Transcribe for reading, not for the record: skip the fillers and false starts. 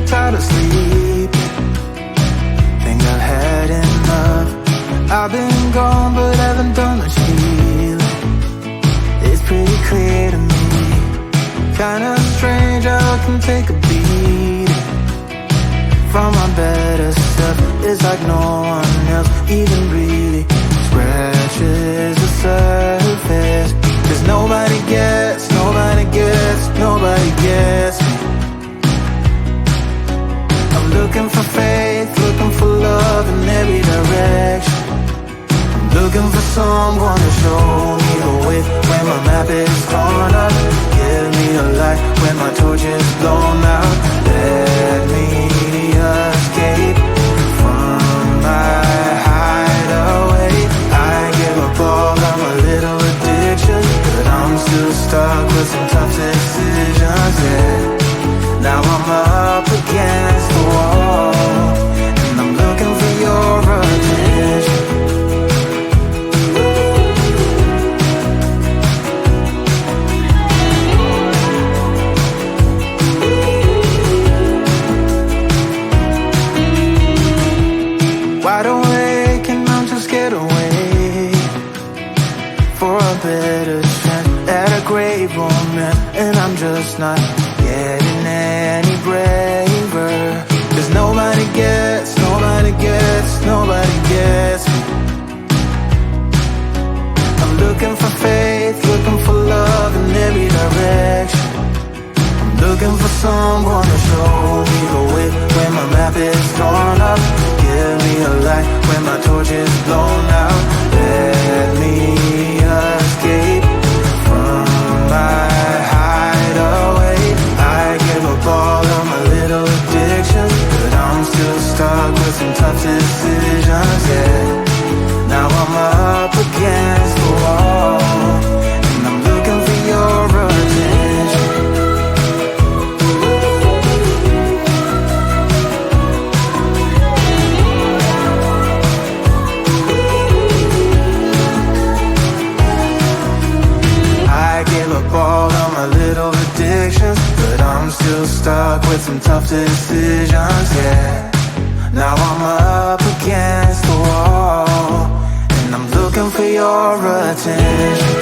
tired of sleeping. Think I've had enough. I've been gone but haven't done much healing. It's pretty clear to me, kinda strange how I can take a beating from my better self. It's like no one else even really scratches the surface. 'Cause nobody gets me. I'm looking for faith, looking for love in every direction. I'm looking for someone to show me the way when my map is torn up. Give me a light when my torch is blown out. Let me escape from my hideaway. I give up all of my little addictions, but I'm still stuck with some tough decisions, yeah. Now I'm up against the wall, and I'm looking for your attention. Wide awake and I'm just scared away for a better chance at a great romance, and I'm just not getting any braver. 'Cause nobody gets me. I'm looking for faith, looking for love in every direction. I'm looking for someone to show me the way when my map is torn up. Give me a light when my torch is blown out. Let me escape from my hideaway. I give up all of my little addictions, but I'm still stuck with some tough decisions, yeah. Now I'm up against the wall, and I'm looking for your attention. I give up all of my little addictions, but I'm still stuck with some tough decisions, yeah. Now I'm up against the wall, and I'm looking for your attention.